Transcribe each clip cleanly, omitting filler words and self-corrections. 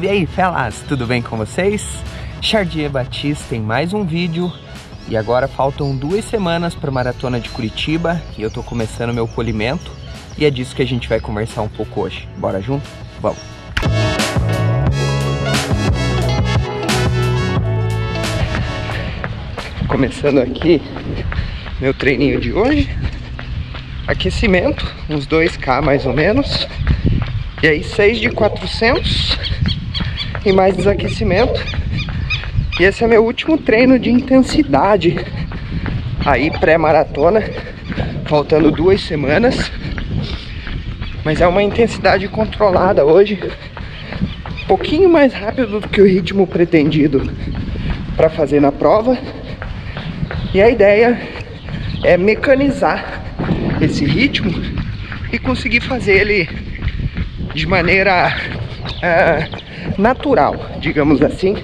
Salve aí, felas! Tudo bem com vocês? Chardier Batista em mais um vídeo. E agora faltam 2 semanas para a Maratona de Curitiba e eu tô começando meu polimento. E é disso que a gente vai conversar um pouco hoje. Bora junto? Vamos! Começando aqui meu treininho de hoje. Aquecimento, uns 2K mais ou menos. E aí 6 de 400 e mais desaquecimento. E esse é meu último treino de intensidade aí pré-maratona, faltando 2 semanas. Mas é uma intensidade controlada hoje, um pouquinho mais rápido do que o ritmo pretendido para fazer na prova. E a ideia é mecanizar esse ritmo e conseguir fazer ele de maneira natural, digamos assim,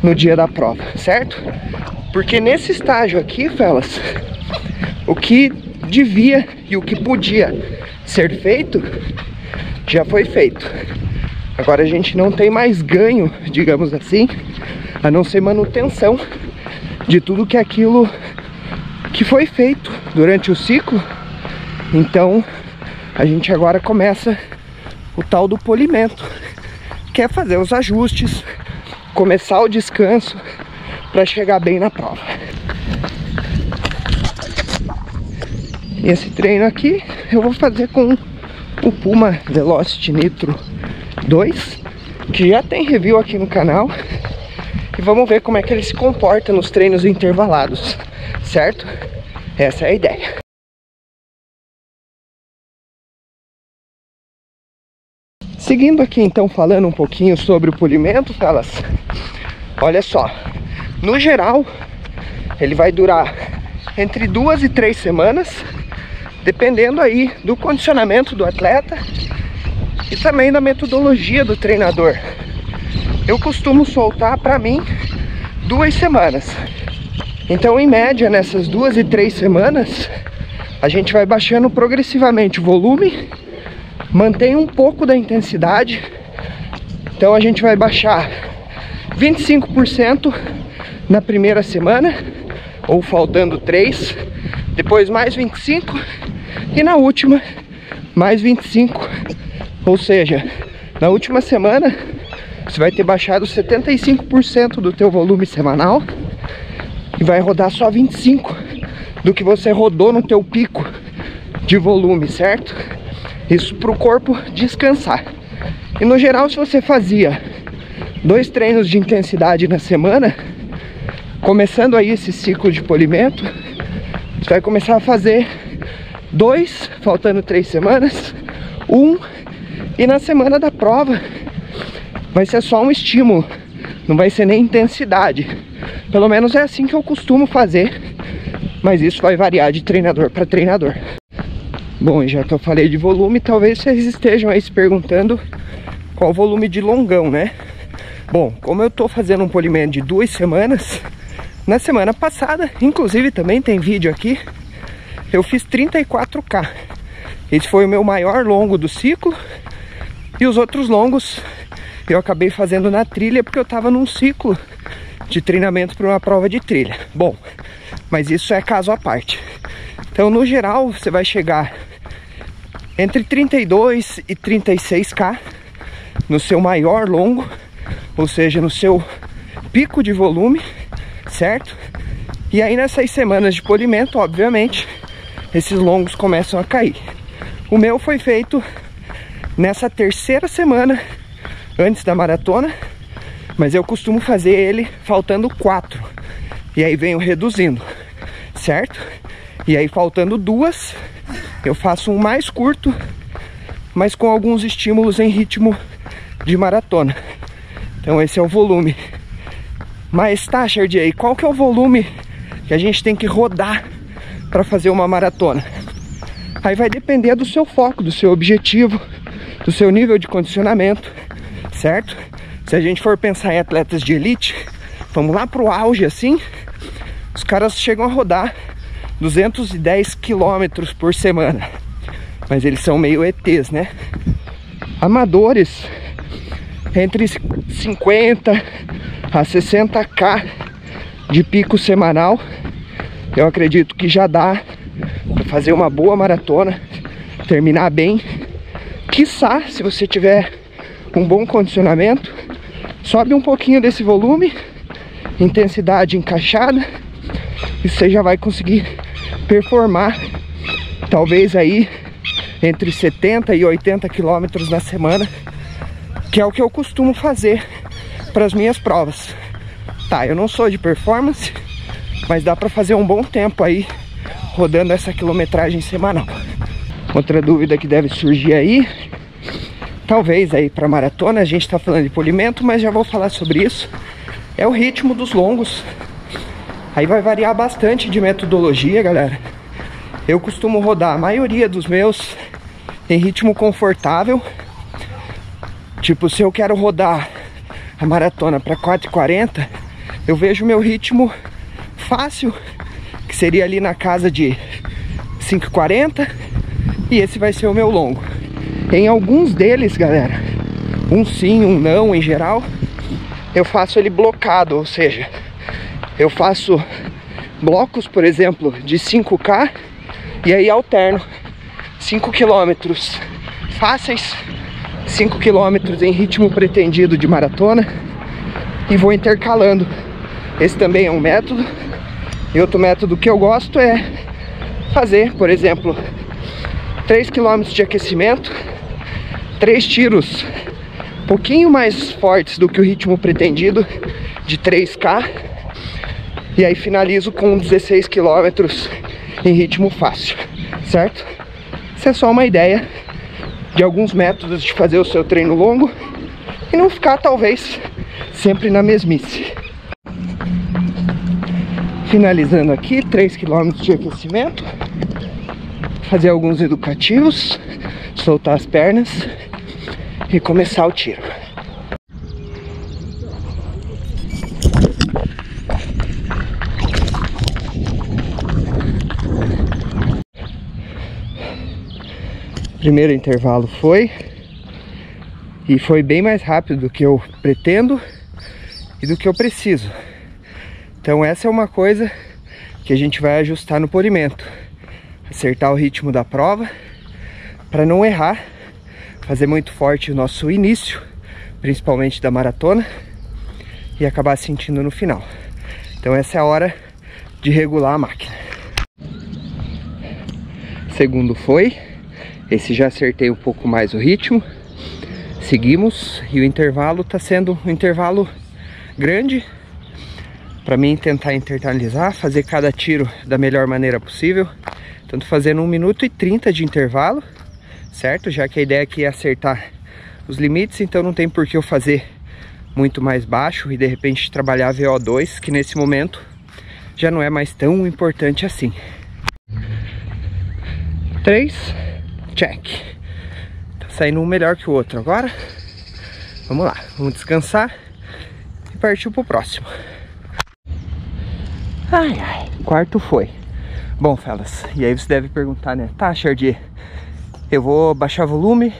no dia da prova, certo? Porque nesse estágio aqui, felas, o que devia e o que podia ser feito já foi feito. Agora a gente não tem mais ganho, digamos assim, a não ser manutenção de tudo que aquilo que foi feito durante o ciclo. Então a gente agora começa o tal do polimento, que é fazer os ajustes, começar o descanso para chegar bem na prova. E esse treino aqui eu vou fazer com o Puma Velocity Nitro 2, que já tem review aqui no canal. E vamos ver como é que ele se comporta nos treinos intervalados, certo? Essa é a ideia. Seguindo aqui então, falando um pouquinho sobre o polimento, felas, olha só, no geral ele vai durar entre 2 e 3 semanas, dependendo aí do condicionamento do atleta e também da metodologia do treinador. Eu costumo soltar para mim 2 semanas, então em média nessas 2 e 3 semanas a gente vai baixando progressivamente o volume, mantém um pouco da intensidade. Então a gente vai baixar 25% na primeira semana, ou faltando 3, depois mais 25 e na última mais 25. Ou seja, na última semana você vai ter baixado 75% do teu volume semanal e vai rodar só 25 do que você rodou no teu pico de volume, certo? Isso para o corpo descansar. E no geral, se você fazia 2 treinos de intensidade na semana, começando aí esse ciclo de polimento, você vai começar a fazer 2, faltando 3 semanas, 1, e na semana da prova vai ser só um estímulo, não vai ser nem intensidade. Pelo menos é assim que eu costumo fazer, mas isso vai variar de treinador para treinador. Bom, e já que eu falei de volume, talvez vocês estejam aí se perguntando qual o volume de longão, né? Bom, como eu tô fazendo um polimento de 2 semanas, na semana passada, inclusive também tem vídeo aqui, eu fiz 34K. Esse foi o meu maior longo do ciclo, e os outros longos eu acabei fazendo na trilha porque eu tava num ciclo de treinamento para uma prova de trilha. Bom, mas isso é caso à parte. Então no geral você vai chegar entre 32 e 36K no seu maior longo, ou seja, no seu pico de volume, certo? E aí nessas semanas de polimento, obviamente, esses longos começam a cair. O meu foi feito nessa 3ª semana antes da maratona, mas eu costumo fazer ele faltando 4, e aí venho reduzindo, certo? E aí faltando 2, eu faço um mais curto, mas com alguns estímulos em ritmo de maratona. Então esse é o volume. Mas tá, Chardier, qual que é o volume que a gente tem que rodar para fazer uma maratona? Aí vai depender do seu foco, do seu objetivo, do seu nível de condicionamento, certo? Se a gente for pensar em atletas de elite, vamos lá pro auge assim, os caras chegam a rodar 210 km por semana. Mas eles são meio ETs, né? Amadores entre 50 a 60K de pico semanal. Eu acredito que já dá para fazer uma boa maratona, terminar bem. Quiçá, se você tiver um bom condicionamento, sobe um pouquinho desse volume, intensidade encaixada, e você já vai conseguir performar talvez aí entre 70 e 80 quilômetros na semana, que é o que eu costumo fazer para as minhas provas. Tá, eu não sou de performance, mas dá para fazer um bom tempo aí rodando essa quilometragem semanal. Outra dúvida que deve surgir aí, talvez aí para maratona, a gente tá falando de polimento, mas já vou falar sobre isso, é o ritmo dos longos. Aí vai variar bastante de metodologia, galera. Eu costumo rodar a maioria dos meus em ritmo confortável. Tipo, se eu quero rodar a maratona para 4h40, eu vejo meu ritmo fácil, que seria ali na casa de 5h40, e esse vai ser o meu longo. Em alguns deles, galera, um sim, um não, em geral, eu faço ele blocado, ou seja, eu faço blocos, por exemplo, de 5K, e aí alterno 5 km fáceis, 5 km em ritmo pretendido de maratona, e vou intercalando. Esse também é um método. E outro método que eu gosto é fazer, por exemplo, 3 km de aquecimento, 3 tiros um pouquinho mais fortes do que o ritmo pretendido de 3K, e aí finalizo com 16 km em ritmo fácil, certo? Isso é só uma ideia de alguns métodos de fazer o seu treino longo e não ficar, talvez, sempre na mesmice. Finalizando aqui, 3 km de aquecimento, fazer alguns educativos, soltar as pernas e começar o tiro. Primeiro intervalo foi bem mais rápido do que eu pretendo e do que eu preciso. Então essa é uma coisa que a gente vai ajustar no polimento, acertar o ritmo da prova para não errar, fazer muito forte o nosso início, principalmente da maratona, e acabar sentindo no final. Então essa é a hora de regular a máquina. Segundo foi, esse já acertei um pouco mais o ritmo. Seguimos, e o intervalo está sendo um intervalo grande, para mim tentar internalizar, fazer cada tiro da melhor maneira possível. Tanto fazendo 1 minuto e 30 de intervalo, certo? Já que a ideia aqui é acertar os limites, então não tem por que eu fazer muito mais baixo e de repente trabalhar VO2, que nesse momento já não é mais tão importante assim. 3, check. Tá saindo um melhor que o outro agora. Vamos lá, vamos descansar e partir pro próximo. Ai, ai, quarto foi. Bom, fellas, e aí você deve perguntar, né? Tá, Chardier, eu vou baixar volume,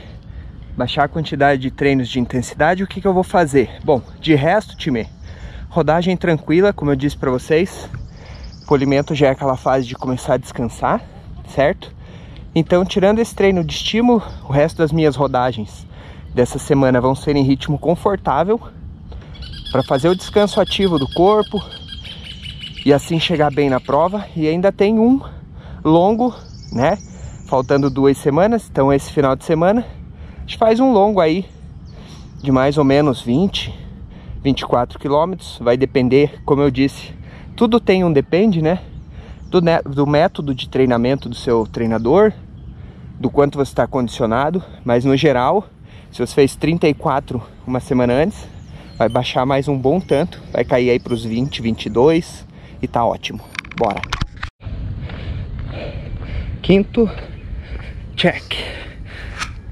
baixar a quantidade de treinos de intensidade, o que que eu vou fazer? Bom, de resto, time, rodagem tranquila, como eu disse pra vocês. Polimento já é aquela fase de começar a descansar, certo? Então, tirando esse treino de estímulo, o resto das minhas rodagens dessa semana vão ser em ritmo confortável, para fazer o descanso ativo do corpo e assim chegar bem na prova. E ainda tem um longo, né? Faltando 2 semanas, então esse final de semana a gente faz um longo aí de mais ou menos 20, 24 quilômetros. Vai depender, como eu disse, tudo tem um depende, né? Do método de treinamento do seu treinador, do quanto você está condicionado. Mas no geral, se você fez 34 uma semana antes, vai baixar mais um bom tanto, vai cair aí para os 20, 22 e tá ótimo. Bora! Quinto, check.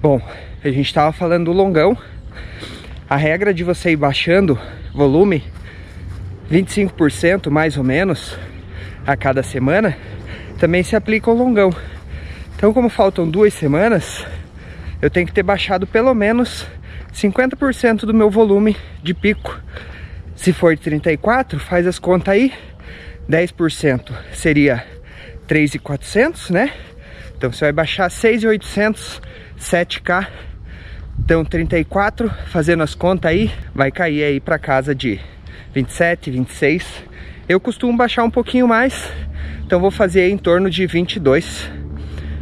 Bom, a gente estava falando do longão. A regra de você ir baixando volume 25% mais ou menos a cada semana também se aplica ao longão. Então, como faltam 2 semanas, eu tenho que ter baixado pelo menos 50% do meu volume de pico. Se for 34, faz as contas aí, 10% seria 3.400, né? Então você vai baixar 6.800, 7K. Então 34, fazendo as contas aí, vai cair aí pra casa de 27, 26. Eu costumo baixar um pouquinho mais, então vou fazer em torno de 22.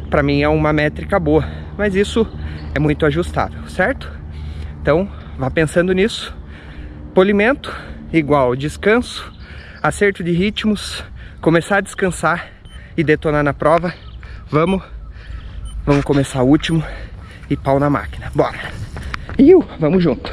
Pra mim é uma métrica boa, mas isso é muito ajustável, certo? Então vá pensando nisso. Polimento igual descanso, acerto de ritmos, começar a descansar e detonar na prova. Vamos começar o último e pau na máquina. Bora! Vamos junto!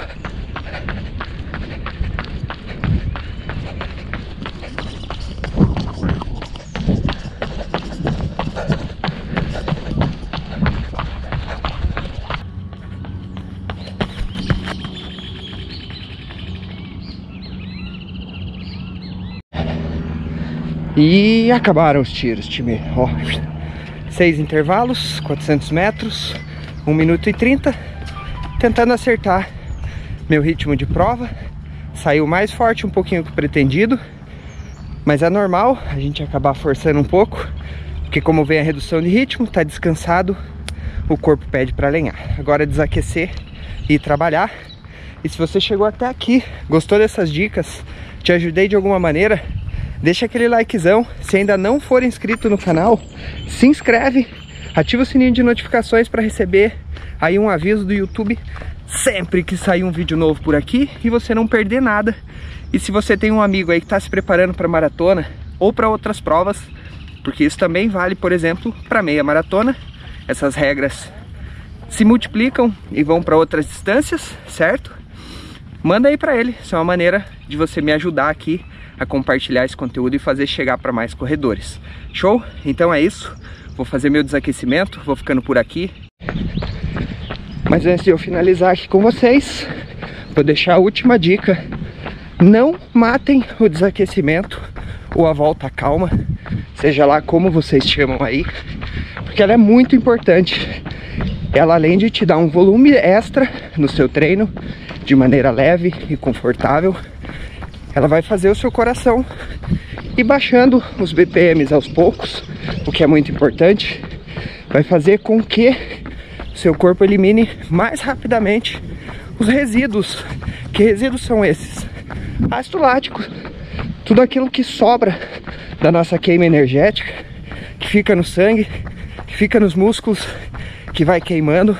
E acabaram os tiros, time. Ó, 6 intervalos, 400 metros, 1 minuto e 30, tentando acertar meu ritmo de prova. Saiu mais forte um pouquinho que o pretendido, mas é normal a gente acabar forçando um pouco, porque como vem a redução de ritmo, tá descansado, o corpo pede para alinhar. Agora é desaquecer e trabalhar. E se você chegou até aqui, gostou dessas dicas, te ajudei de alguma maneira, deixa aquele likezão. Se ainda não for inscrito no canal, se inscreve, ativa o sininho de notificações para receber aí um aviso do YouTube sempre que sair um vídeo novo por aqui e você não perder nada. E se você tem um amigo aí que está se preparando para maratona ou para outras provas, porque isso também vale, por exemplo, para meia maratona, essas regras se multiplicam e vão para outras distâncias, certo? Manda aí para ele, isso é uma maneira de você me ajudar aqui a compartilhar esse conteúdo e fazer chegar para mais corredores. Show? Então é isso. Vou fazer meu desaquecimento, vou ficando por aqui. Mas antes de eu finalizar aqui com vocês, vou deixar a última dica. Não matem o desaquecimento ou a volta calma, seja lá como vocês chamam aí, porque ela é muito importante. Ela, além de te dar um volume extra no seu treino, de maneira leve e confortável, ela vai fazer o seu coração ir baixando os BPMs aos poucos, o que é muito importante. Vai fazer com que o seu corpo elimine mais rapidamente os resíduos. Que resíduos são esses? Ácido lático, tudo aquilo que sobra da nossa queima energética, que fica no sangue, que fica nos músculos, que vai queimando.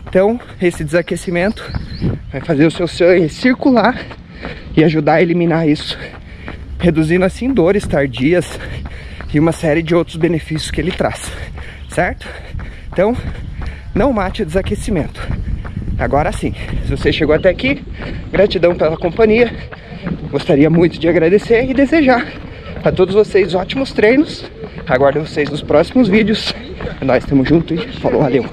Então esse desaquecimento vai fazer o seu sangue circular e ajudar a eliminar isso, reduzindo assim dores tardias e uma série de outros benefícios que ele traz, certo? Então, não mate o desaquecimento. Agora sim, se você chegou até aqui, gratidão pela companhia. Gostaria muito de agradecer e desejar a todos vocês ótimos treinos. Aguardo vocês nos próximos vídeos. Nós estamos juntos e falou, valeu!